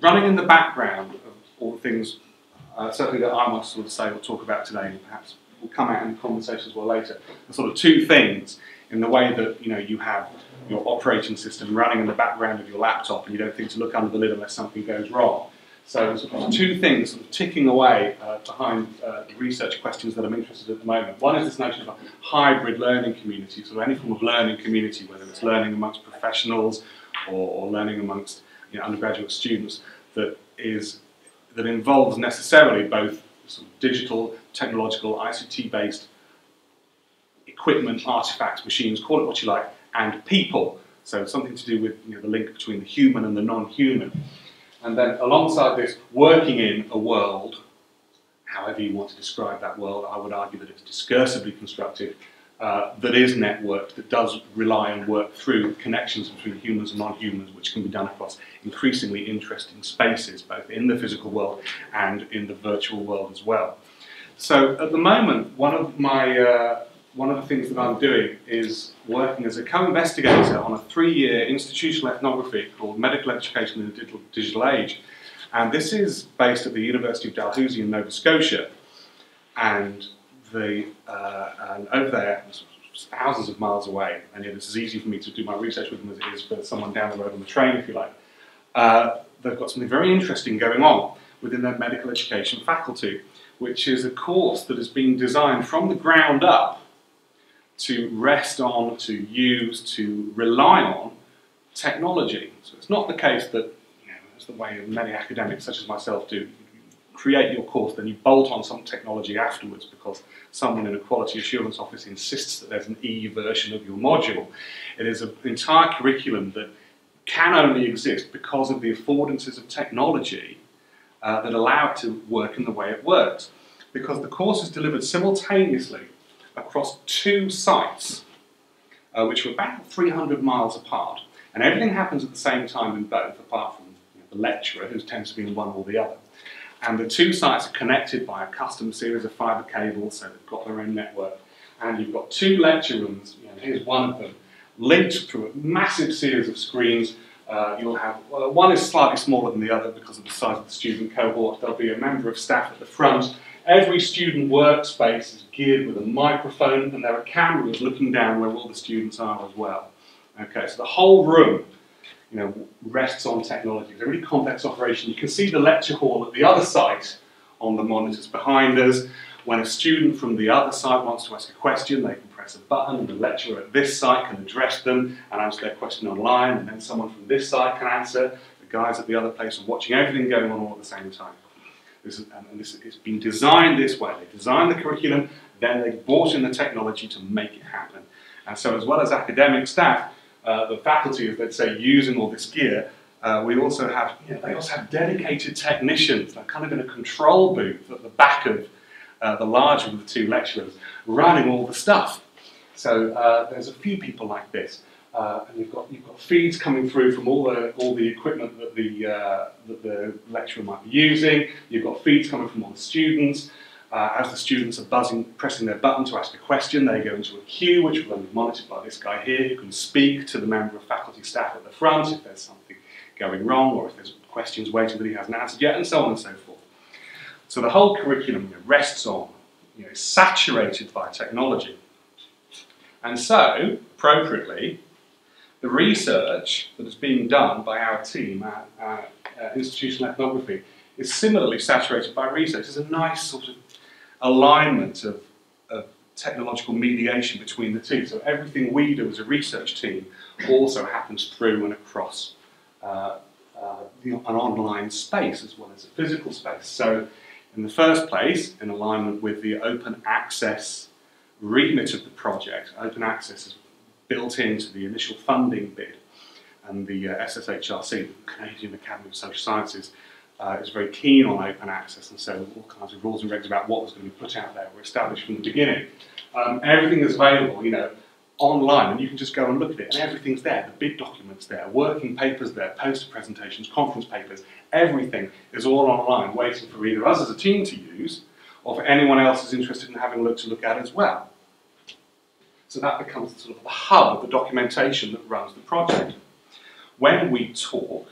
running in the background of all the things certainly that I want to sort of say or talk about today, and perhaps will come out in the conversation as well later, are sort of two things in the way that you have your operating system running in the background of your laptop and you don't think to look under the lid unless something goes wrong. So sort of two things sort of ticking away behind the research questions that I'm interested in at the moment. One is this notion of a hybrid learning community, so any form of learning community, whether it's learning amongst professionals or learning amongst undergraduate students, that involves necessarily both sort of digital, technological, ICT-based equipment, artifacts, machines, call it what you like, and people. So something to do with the link between the human and the non-human. And then alongside this, working in a world, however you want to describe that world, I would argue that it's discursively constructed, that is networked, that does rely and work through connections between humans and non-humans, which can be done across increasingly interesting spaces, both in the physical world and in the virtual world as well. So at the moment, one of the things that I'm doing is working as a co-investigator on a 3-year institutional ethnography called Medical Education in the Digital Age. And this is based at the University of Dalhousie in Nova Scotia. And over there, thousands of miles away, and yet it's as easy for me to do my research with them as it is for someone down the road on the train, if you like. They've got something very interesting going on within their medical education faculty, which is a course that has been designed from the ground up to rest on, to use, to rely on technology. So it's not the case that, as the way many academics such as myself do, you create your course, then you bolt on some technology afterwards because someone in a quality assurance office insists that there's an E version of your module. It is an entire curriculum that can only exist because of the affordances of technology that allow it to work in the way it works. Because the course is delivered simultaneously across 2 sites, which are about 300 miles apart. And everything happens at the same time in both, apart from the lecturer, who tends to be in one or the other. And the 2 sites are connected by a custom series of fibre cables, so they've got their own network. And you've got 2 lecture rooms, here's one of them, linked through a massive series of screens. You'll have, one is slightly smaller than the other because of the size of the student cohort. There'll be a member of staff at the front. Every student workspace is geared with a microphone, and there are cameras looking down where all the students are as well. Okay, so the whole room, rests on technology. It's a really complex operation. You can see the lecture hall at the other site on the monitors behind us. When a student from the other site wants to ask a question, they can press a button, and the lecturer at this site can address them and answer their question online, and then someone from this site can answer. The guys at the other place are watching everything going on all at the same time. It's been designed this way. They designed the curriculum, then they brought in the technology to make it happen. And so as well as academic staff, the faculty, as they'd say, using all this gear, we also have, they also have dedicated technicians. They're kind of in a control booth at the back of the larger of the 2 lecturers, running all the stuff. So there's a few people like this. And you've got feeds coming through from all the equipment that the lecturer might be using. You've got feeds coming from all the students. As the students are pressing their button to ask a question, they go into a queue, which will then be monitored by this guy here, who can speak to the member of faculty staff at the front if there's something going wrong, or if there's questions waiting that he hasn't answered yet, and so on and so forth. So the whole curriculum rests on, is saturated by technology. And so, appropriately, the research that is being done by our team at institutional ethnography is similarly saturated by research. There's a nice sort of alignment of technological mediation between the two. So everything we do as a research team also happens through and across an online space as well as a physical space. So in the first place, in alignment with the open access remit of the project, open access is built into the initial funding bid, and the SSHRC, the Canadian Academy of Social Sciences, is very keen on open access, and so all kinds of rules and regs about what was going to be put out there were established from the beginning. Everything is available, online, and you can just go and look at it, and everything's there. The bid documents there, working papers there, poster presentations, conference papers, everything is all online, waiting for either us as a team to use, or for anyone else who's interested in having a look to look at as well. So that becomes sort of the hub of the documentation that runs the project. When we talk,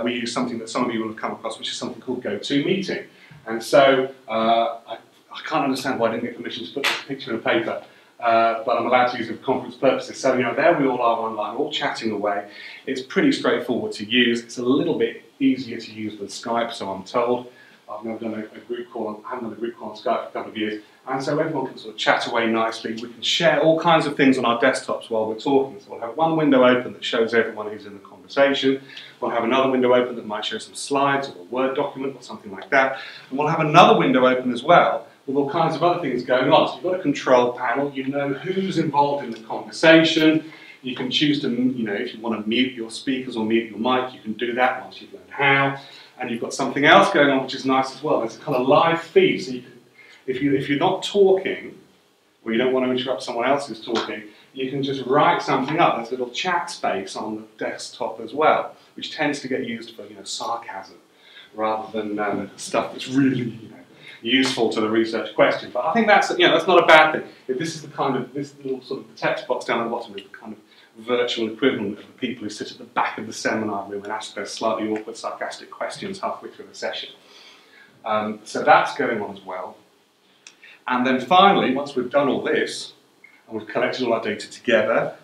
we use something that some of you will have come across, which is something called GoToMeeting. And so I can't understand why I didn't get permission to put this picture in a paper, but I'm allowed to use it for conference purposes. So, you know, there we all are online, all chatting away. It's pretty straightforward to use. It's a little bit easier to use than Skype, so I'm told. I've never done a group call, I haven't done a group call on Skype for a couple of years. And so everyone can sort of chat away nicely. We can share all kinds of things on our desktops while we're talking. So we'll have one window open that shows everyone who's in the conversation. We'll have another window open that might show some slides or a Word document or something like that. And we'll have another window open as well with all kinds of other things going on. So you've got a control panel, you know who's involved in the conversation. You can choose to, you know, if you want to mute your speakers or mute your mic, you can do that once you've learned how. And you've got something else going on which is nice as well. There's a kind of live feed, so you can, if you're not talking, or you don't want to interrupt someone else who's talking, you can just write something up. There's a little chat space on the desktop as well, which tends to get used for, you know, sarcasm, rather than stuff that's really, you know, useful to the research question. But I think that's, you know, that's not a bad thing. If this is the kind of, this little sort of the text box down the bottom is the kind of virtual equivalent of the people who sit at the back of the seminar room and ask those slightly awkward, sarcastic questions halfway through the session. So that's going on as well. And then finally, once we've done all this, and we've collected all our data together,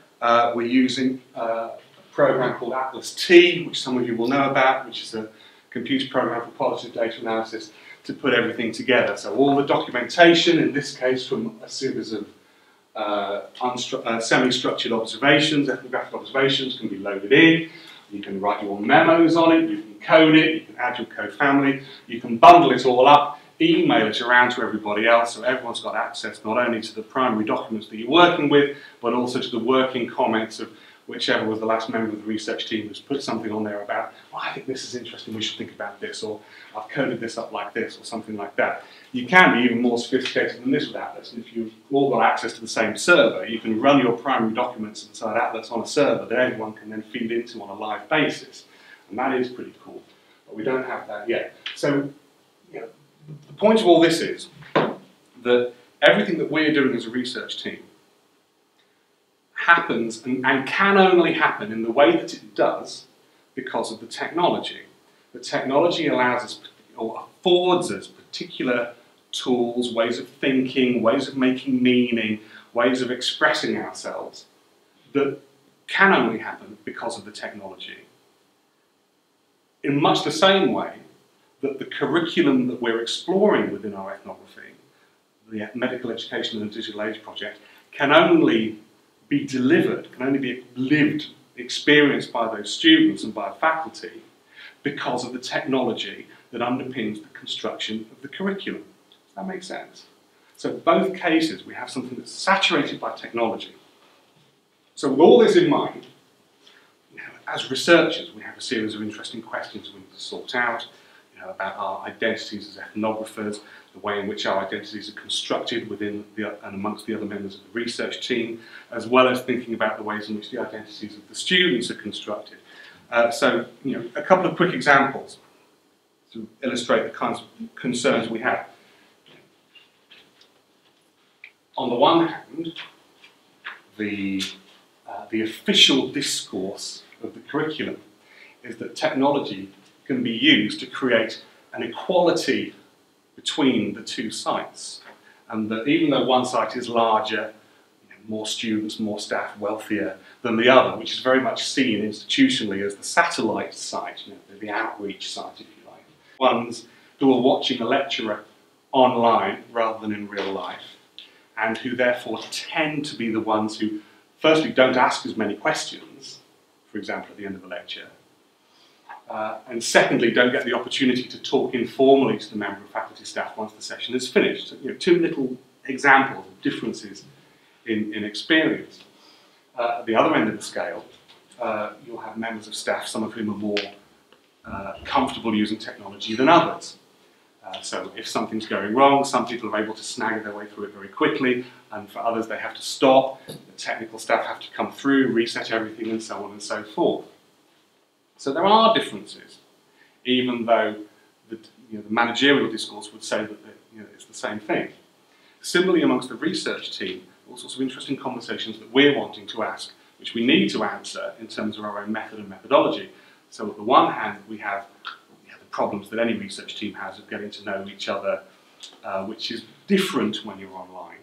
we're using a program called Atlas T, which some of you will know about, which is a computer program for qualitative data analysis, to put everything together. So all the documentation, in this case from a series of semi-structured observations, ethnographic observations, can be loaded in. You can write your memos on it, you can code it, you can add your code family, you can bundle it all up, email it around to everybody else, so everyone's got access not only to the primary documents that you're working with, but also to the working comments of whichever was the last member of the research team who's put something on there about, well, I think this is interesting, we should think about this, or I've coded this up like this, or something like that. You can be even more sophisticated than this with Atlas, and if you've all got access to the same server, you can run your primary documents inside Atlas on a server that everyone can then feed into on a live basis, and that is pretty cool, but we don't have that yet. So, you know, the point of all this is that everything that we're doing as a research team happens and can only happen in the way that it does because of the technology. The technology allows us, or affords us, particular tools, ways of thinking, ways of making meaning, ways of expressing ourselves that can only happen because of the technology. In much the same way that the curriculum that we're exploring within our ethnography, the Medical Education in the Digital Age project, can only be delivered, can only be lived, experienced by those students and by faculty because of the technology that underpins the construction of the curriculum. Does that make sense? So in both cases, we have something that's saturated by technology. So with all this in mind, you know, as researchers, we have a series of interesting questions we need to sort out, you know, about our identities as ethnographers, the way in which our identities are constructed within and amongst the other members of the research team, as well as thinking about the ways in which the identities of the students are constructed. So, you know, a couple of quick examples to illustrate the kinds of concerns we have. On the one hand, the official discourse of the curriculum is that technology can be used to create an equality between the two sites, and that even though one site is larger, you know, more students, more staff, wealthier than the other, which is very much seen institutionally as the satellite site, you know, the outreach site, if you like, ones who are watching a lecturer online rather than in real life, and who therefore tend to be the ones who, firstly, don't ask as many questions, for example, at the end of a lecture, and secondly, don't get the opportunity to talk informally to the member of faculty staff once the session is finished. So, you know, two little examples of differences in experience. At the other end of the scale, you'll have members of staff, some of whom are more comfortable using technology than others. So if something's going wrong, some people are able to snag their way through it very quickly, and for others they have to stop, the technical staff have to come through, reset everything, and so on and so forth. So there are differences, even though the managerial discourse would say that it's the same thing. Similarly, amongst the research team, all sorts of interesting conversations that we're wanting to ask, which we need to answer in terms of our own method and methodology, So on the one hand, we have the problems that any research team has of getting to know each other, which is different when you're online,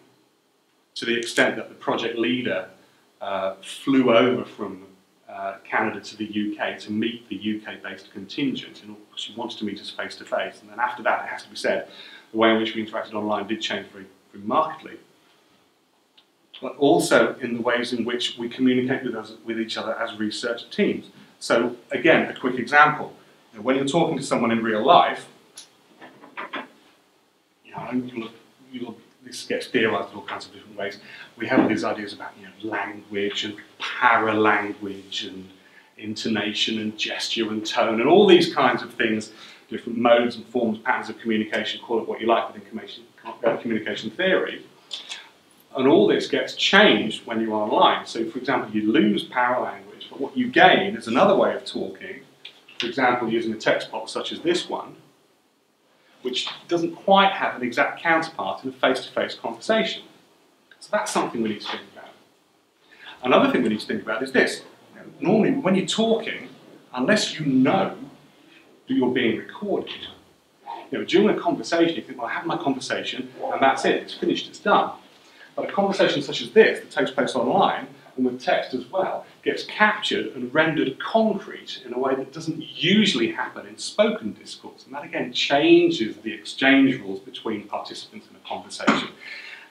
to the extent that the project leader flew over from Canada to the UK to meet the UK-based contingent, because she wanted to meet us face-to-face. And then after that, it has to be said, the way in which we interacted online did change very, very markedly. But also in the ways in which we communicate with each other as research teams. So again, a quick example. When you're talking to someone in real life, this gets theorised in all kinds of different ways. We have these ideas about language and paralanguage and intonation and gesture and tone and all these kinds of things, different modes and forms, patterns of communication, call it what you like within communication theory. And all this gets changed when you're online. So for example, you lose paralanguage, but what you gain is another way of talking, for example, using a text box such as this one, which doesn't quite have an exact counterpart in a face-to-face conversation. So that's something we need to think about. Another thing we need to think about is this. Normally, when you're talking, unless you know that you're being recorded, during a conversation, you think, well, I have my conversation, and that's it, it's finished, it's done. But a conversation such as this, that takes place online, and with text as well, gets captured and rendered concrete in a way that doesn't usually happen in spoken discourse. And that again changes the exchange rules between participants in a conversation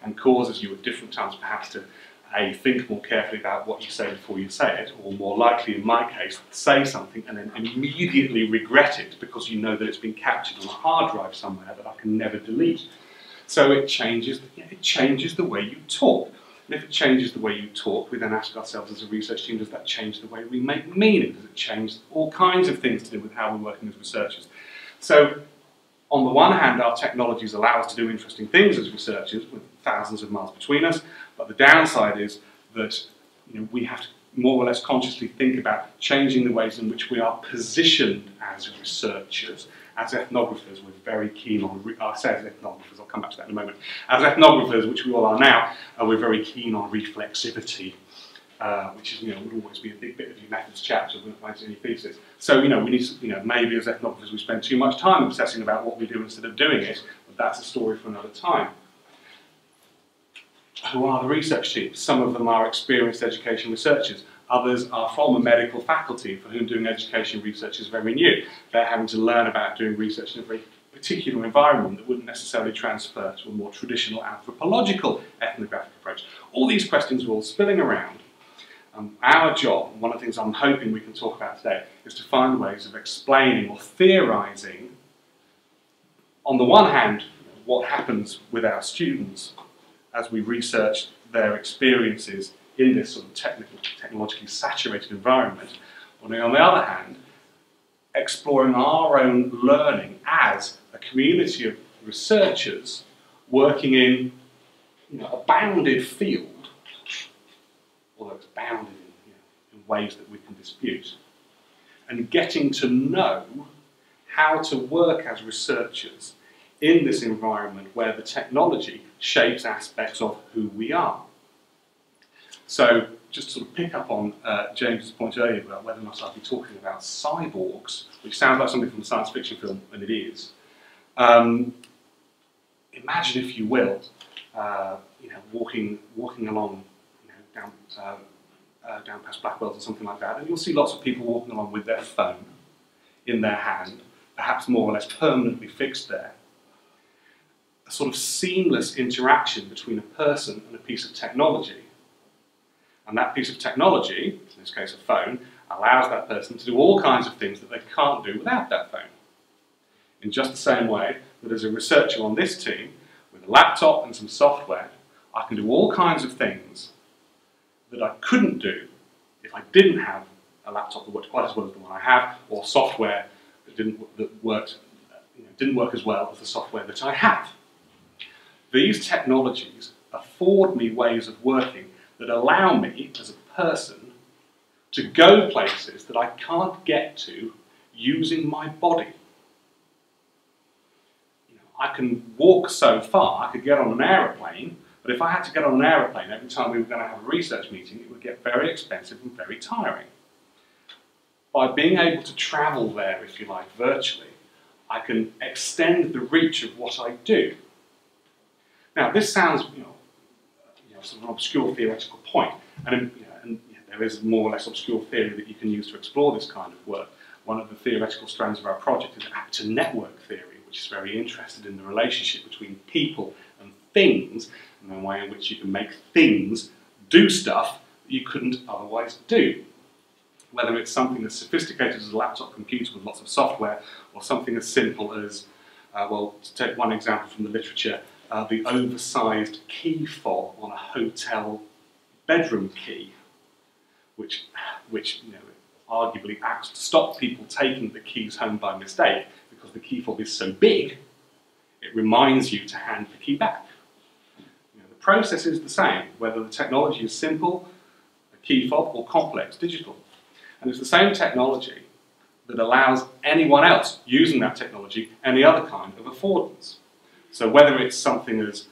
and causes you at different times perhaps to think more carefully about what you say before you say it, or more likely in my case, say something and then immediately regret it because you know that it's been captured on a hard drive somewhere that I can never delete. So it changes the way you talk. And if it changes the way you talk, we then ask ourselves as a research team, does that change the way we make meaning? Does it change all kinds of things to do with how we're working as researchers? So, on the one hand, our technologies allow us to do interesting things as researchers with thousands of miles between us, but the downside is that we have to more or less consciously think about changing the ways in which we are positioned as researchers. As ethnographers, we're very keen on, I say as ethnographers, I'll come back to that in a moment. As ethnographers, which we all are now, we're very keen on reflexivity, which is, would always be a big bit of your methods chapter when it finds any thesis. So, we need to, maybe as ethnographers we spend too much time obsessing about what we do instead of doing it, but that's a story for another time. Who are the research teams? Some of them are experienced education researchers. Others are from a medical faculty for whom doing education research is very new. They're having to learn about doing research in a very particular environment that wouldn't necessarily transfer to a more traditional anthropological ethnographic approach. All these questions are all spilling around. Our job, one of the things I'm hoping we can talk about today, is to find ways of explaining or theorising, on the one hand, what happens with our students as we research their experiences in this sort of technologically saturated environment, and on the other hand, exploring our own learning as a community of researchers working in a bounded field, although it's bounded in ways that we can dispute, and getting to know how to work as researchers in this environment where the technology shapes aspects of who we are. So, just to sort of pick up on James's point earlier about whether or not I'll be talking about cyborgs, which sounds like something from a science fiction film, and it is. Imagine, if you will, walking along, down past Blackwell's or something like that, and you'll see lots of people walking along with their phone in their hand, perhaps more or less permanently fixed there. A sort of seamless interaction between a person and a piece of technology. And that piece of technology, in this case a phone, allows that person to do all kinds of things that they can't do without that phone. In just the same way that as a researcher on this team, with a laptop and some software, I can do all kinds of things that I couldn't do if I didn't have a laptop that worked quite as well as the one I have, or software that didn't work as well as the software that I have. These technologies afford me ways of working that allow me, as a person, to go places that I can't get to using my body. I can walk so far, I could get on an aeroplane, but if I had to get on an aeroplane every time we were going to have a research meeting, it would get very expensive and very tiring. by being able to travel there, if you like, virtually, I can extend the reach of what I do. Now, this sounds, sort of an obscure theoretical point, and there is more or less obscure theory that you can use to explore this kind of work. One of the theoretical strands of our project is actor network theory, which is very interested in the relationship between people and things, and the way in which you can make things do stuff that you couldn't otherwise do. Whether it's something as sophisticated as a laptop computer with lots of software, or something as simple as, well, to take one example from the literature, the oversized key fob on a hotel bedroom key, which arguably acts to stop people taking the keys home by mistake, because the key fob is so big, it reminds you to hand the key back. The process is the same, whether the technology is simple, a key fob, or complex, digital. And it's the same technology that allows anyone else using that technology any other kind of affordance. So whether it's something as,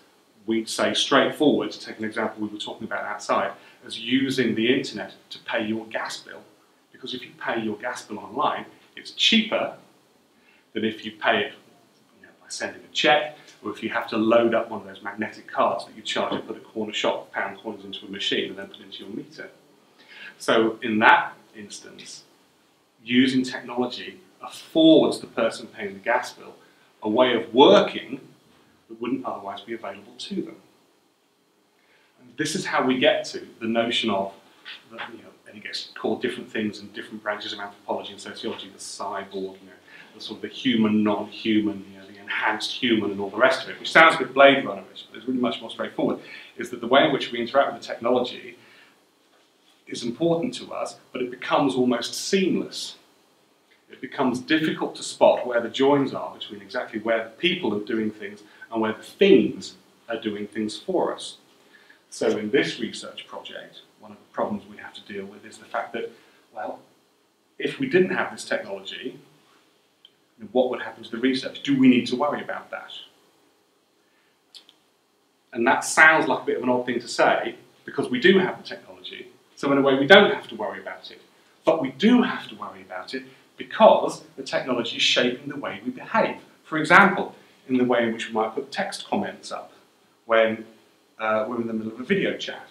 we'd say, straightforward, to take an example we were talking about outside, as using the internet to pay your gas bill, because if you pay your gas bill online, it's cheaper than if you pay it by sending a cheque, or if you have to load up one of those magnetic cards that you charge up at a corner shop, pound coins into a machine and then put into your meter. So in that instance, using technology affords the person paying the gas bill a way of working that wouldn't otherwise be available to them. And this is how we get to the notion of, and it gets called different things in different branches of anthropology and sociology, the cyborg, the sort of the human, non-human, the enhanced human and all the rest of it, which sounds a bit Blade Runner-ish, but it's really much more straightforward, is that the way in which we interact with the technology is important to us, but it becomes almost seamless. It becomes difficult to spot where the joins are between exactly where the people are doing things and where the things are doing things for us. So in this research project, one of the problems we have to deal with is the fact that, well, if we didn't have this technology, what would happen to the research? Do we need to worry about that? And that sounds like a bit of an odd thing to say, because we do have the technology, so in a way we don't have to worry about it. But we do have to worry about it because the technology is shaping the way we behave. For example, in the way in which we might put text comments up when we're in the middle of a video chat,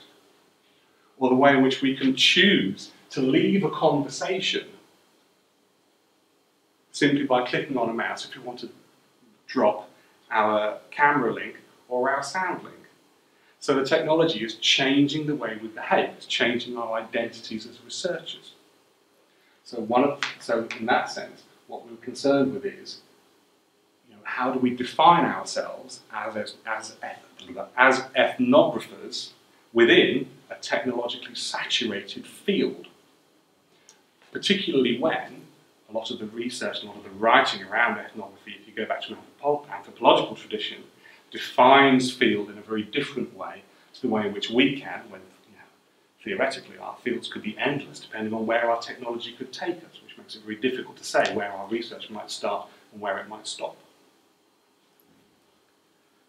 or the way in which we can choose to leave a conversation simply by clicking on a mouse if we want to drop our camera link or our sound link. So the technology is changing the way we behave, it's changing our identities as researchers. So in that sense, what we're concerned with is, how do we define ourselves as ethnographers within a technologically saturated field? Particularly when a lot of the research, a lot of the writing around ethnography, if you go back to an anthropological tradition, defines field in a very different way to the way in which we can, when theoretically our fields could be endless depending on where our technology could take us, which makes it very difficult to say where our research might start and where it might stop.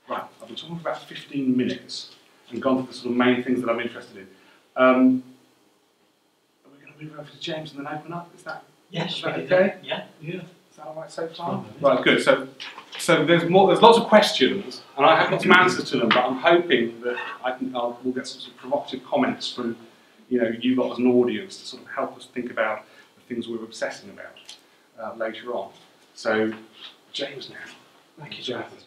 Right, I've been talking for about 15 minutes and gone through the sort of main things that I'm interested in. Are we going to move over to James and then open up? Is that okay? Yeah. Is that all right so far? Right, good. So there's lots of questions, and I have lots of answers to them, but I'm hoping that we'll get some sort of provocative comments from you lot as an audience to sort of help us think about the things we're obsessing about later on. So, James now. Thank you, Jonathan.